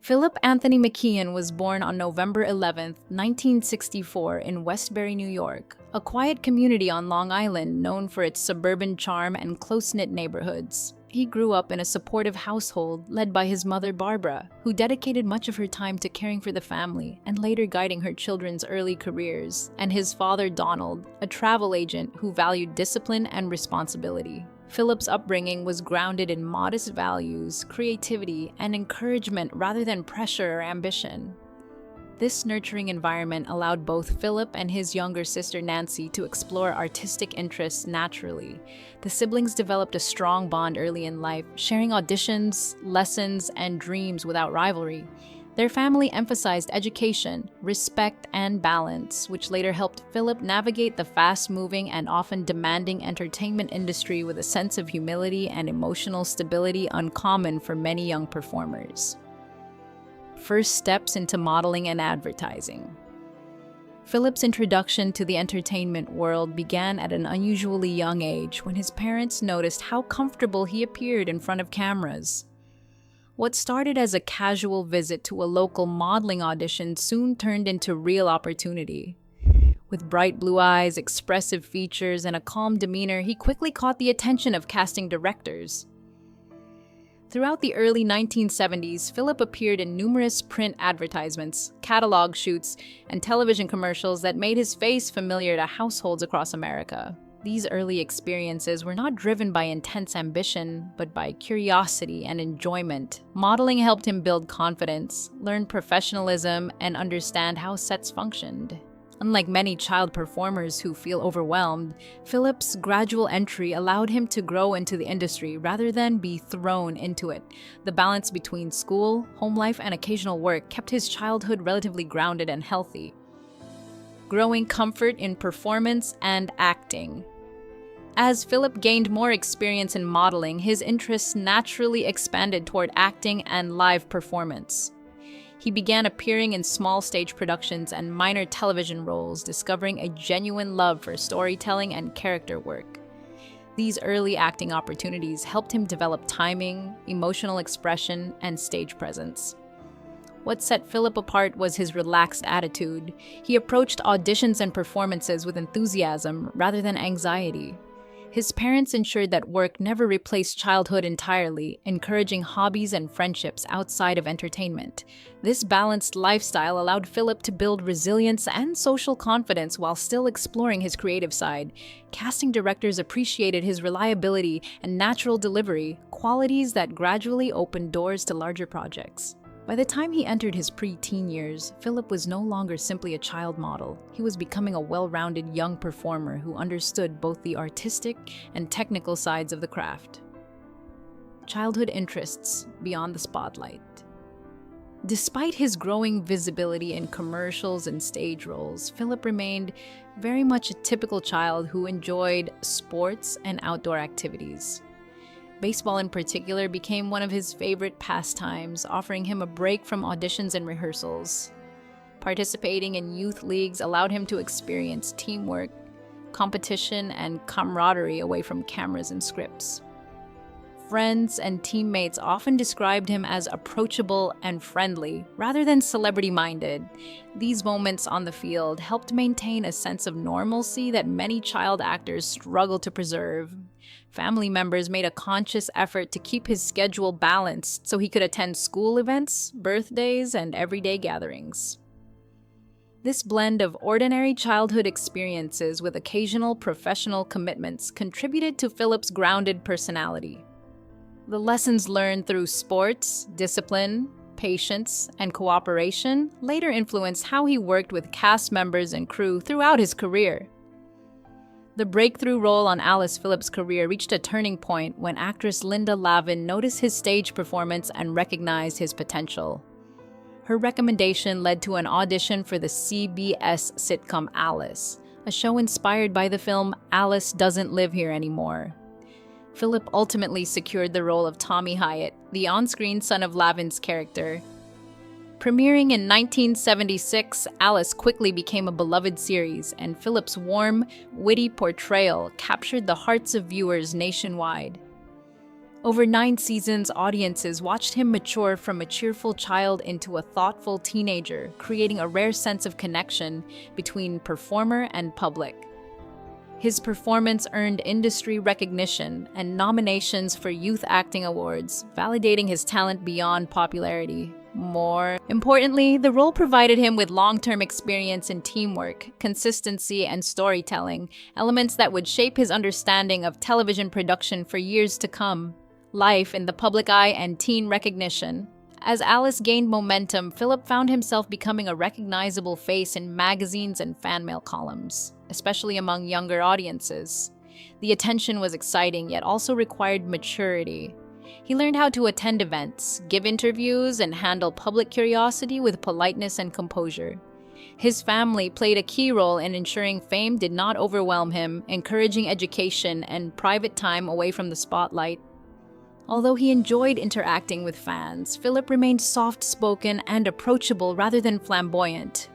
Philip Anthony McKeon was born on November 11, 1964, in Westbury, New York, a quiet community on Long Island known for its suburban charm and close-knit neighborhoods. He grew up in a supportive household led by his mother Barbara, who dedicated much of her time to caring for the family and later guiding her children's early careers, and his father Donald, a travel agent who valued discipline and responsibility. Philip's upbringing was grounded in modest values, creativity, and encouragement rather than pressure or ambition. This nurturing environment allowed both Philip and his younger sister Nancy to explore artistic interests naturally. The siblings developed a strong bond early in life, sharing auditions, lessons, and dreams without rivalry. Their family emphasized education, respect, and balance, which later helped Philip navigate the fast-moving and often demanding entertainment industry with a sense of humility and emotional stability uncommon for many young performers. First steps into modeling and advertising. Philip's introduction to the entertainment world began at an unusually young age when his parents noticed how comfortable he appeared in front of cameras. What started as a casual visit to a local modeling audition soon turned into real opportunity. With bright blue eyes, expressive features, and a calm demeanor, he quickly caught the attention of casting directors. Throughout the early 1970s, Philip appeared in numerous print advertisements, catalog shoots, and television commercials that made his face familiar to households across America. These early experiences were not driven by intense ambition, but by curiosity and enjoyment. Modeling helped him build confidence, learn professionalism, and understand how sets functioned. Unlike many child performers who feel overwhelmed, Philip's gradual entry allowed him to grow into the industry rather than be thrown into it. The balance between school, home life, and occasional work kept his childhood relatively grounded and healthy. Growing comfort in performance and acting. As Philip gained more experience in modeling, his interests naturally expanded toward acting and live performance. He began appearing in small stage productions and minor television roles, discovering a genuine love for storytelling and character work. These early acting opportunities helped him develop timing, emotional expression, and stage presence. What set Philip apart was his relaxed attitude. He approached auditions and performances with enthusiasm rather than anxiety. His parents ensured that work never replaced childhood entirely, encouraging hobbies and friendships outside of entertainment. This balanced lifestyle allowed Philip to build resilience and social confidence while still exploring his creative side. Casting directors appreciated his reliability and natural delivery, qualities that gradually opened doors to larger projects. By the time he entered his pre-teen years, Philip was no longer simply a child model. He was becoming a well-rounded young performer who understood both the artistic and technical sides of the craft. Childhood interests beyond the spotlight. Despite his growing visibility in commercials and stage roles, Philip remained very much a typical child who enjoyed sports and outdoor activities. Baseball in particular became one of his favorite pastimes, offering him a break from auditions and rehearsals. Participating in youth leagues allowed him to experience teamwork, competition, and camaraderie away from cameras and scripts. Friends and teammates often described him as approachable and friendly, rather than celebrity-minded. These moments on the field helped maintain a sense of normalcy that many child actors struggle to preserve. Family members made a conscious effort to keep his schedule balanced so he could attend school events, birthdays, and everyday gatherings. This blend of ordinary childhood experiences with occasional professional commitments contributed to Philip's grounded personality. The lessons learned through sports, discipline, patience, and cooperation later influenced how he worked with cast members and crew throughout his career. The breakthrough role on Alice Phillips' career reached a turning point when actress Linda Lavin noticed his stage performance and recognized his potential. Her recommendation led to an audition for the CBS sitcom Alice, a show inspired by the film Alice Doesn't Live Here Anymore. Philip ultimately secured the role of Tommy Hyatt, the on-screen son of Lavin's character. Premiering in 1976, Alice quickly became a beloved series, and Philip's warm, witty portrayal captured the hearts of viewers nationwide. Over 9 seasons, audiences watched him mature from a cheerful child into a thoughtful teenager, creating a rare sense of connection between performer and public. His performance earned industry recognition and nominations for Youth Acting Awards, validating his talent beyond popularity. More importantly, the role provided him with long-term experience in teamwork, consistency, and storytelling, elements that would shape his understanding of television production for years to come. Life in the public eye and teen recognition. As Alice gained momentum, Philip found himself becoming a recognizable face in magazines and fan mail columns, especially among younger audiences. The attention was exciting, yet also required maturity. He learned how to attend events, give interviews, and handle public curiosity with politeness and composure. His family played a key role in ensuring fame did not overwhelm him, encouraging education and private time away from the spotlight. Although he enjoyed interacting with fans, Philip remained soft-spoken and approachable rather than flamboyant.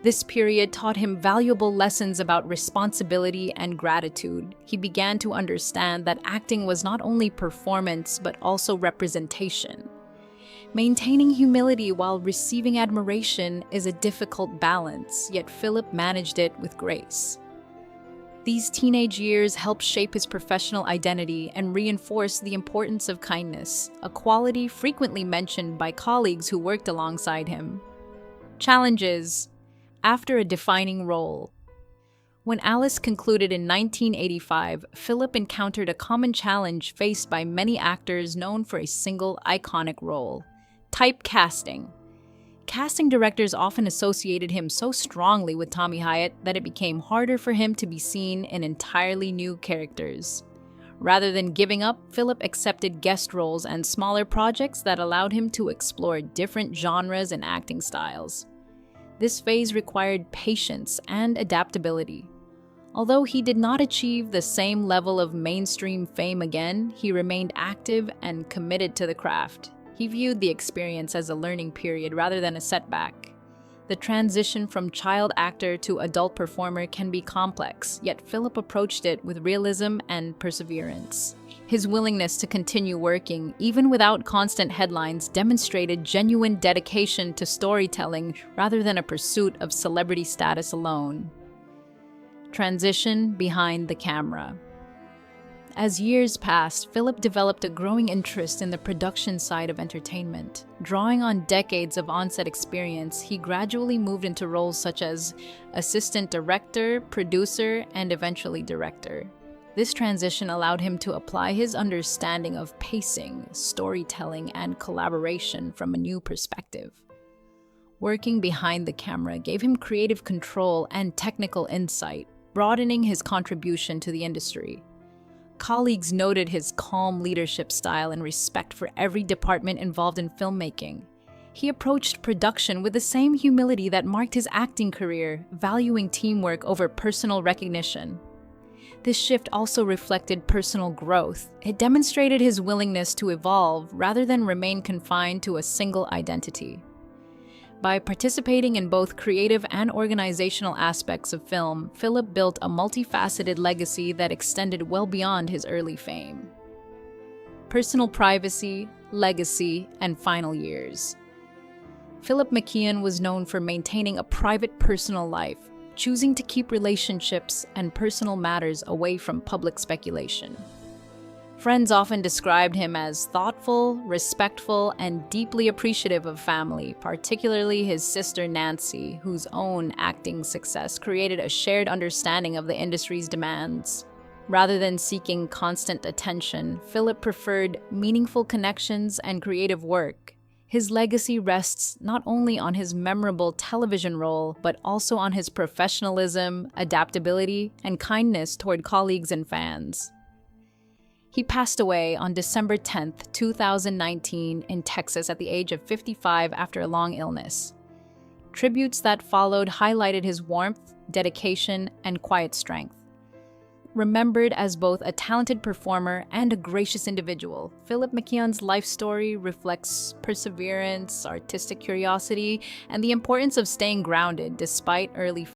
This period taught him valuable lessons about responsibility and gratitude. He began to understand that acting was not only performance, but also representation. Maintaining humility while receiving admiration is a difficult balance, yet Philip managed it with grace. These teenage years helped shape his professional identity and reinforce the importance of kindness, a quality frequently mentioned by colleagues who worked alongside him. Challenges. After a defining role. When Alice concluded in 1985, Philip encountered a common challenge faced by many actors known for a single iconic role: typecasting. Casting directors often associated him so strongly with Tommy Hyatt that it became harder for him to be seen in entirely new characters. Rather than giving up, Philip accepted guest roles and smaller projects that allowed him to explore different genres and acting styles. This phase required patience and adaptability. Although he did not achieve the same level of mainstream fame again, he remained active and committed to the craft. He viewed the experience as a learning period rather than a setback. The transition from child actor to adult performer can be complex, yet Philip approached it with realism and perseverance. His willingness to continue working, even without constant headlines, demonstrated genuine dedication to storytelling rather than a pursuit of celebrity status alone. Transition behind the camera. As years passed, Philip developed a growing interest in the production side of entertainment. Drawing on decades of on-set experience, he gradually moved into roles such as assistant director, producer, and eventually director. This transition allowed him to apply his understanding of pacing, storytelling, and collaboration from a new perspective. Working behind the camera gave him creative control and technical insight, broadening his contribution to the industry. Colleagues noted his calm leadership style and respect for every department involved in filmmaking. He approached production with the same humility that marked his acting career, valuing teamwork over personal recognition. This shift also reflected personal growth. It demonstrated his willingness to evolve rather than remain confined to a single identity. By participating in both creative and organizational aspects of film, Philip built a multifaceted legacy that extended well beyond his early fame. Personal privacy, legacy, and final years. Philip McKeon was known for maintaining a private personal life, choosing to keep relationships and personal matters away from public speculation. Friends often described him as thoughtful, respectful, and deeply appreciative of family, particularly his sister Nancy, whose own acting success created a shared understanding of the industry's demands. Rather than seeking constant attention, Philip preferred meaningful connections and creative work. His legacy rests not only on his memorable television role, but also on his professionalism, adaptability, and kindness toward colleagues and fans. He passed away on December 10, 2019, in Texas at the age of 55 after a long illness. Tributes that followed highlighted his warmth, dedication, and quiet strength. Remembered as both a talented performer and a gracious individual, Philip McKeon's life story reflects perseverance, artistic curiosity, and the importance of staying grounded despite early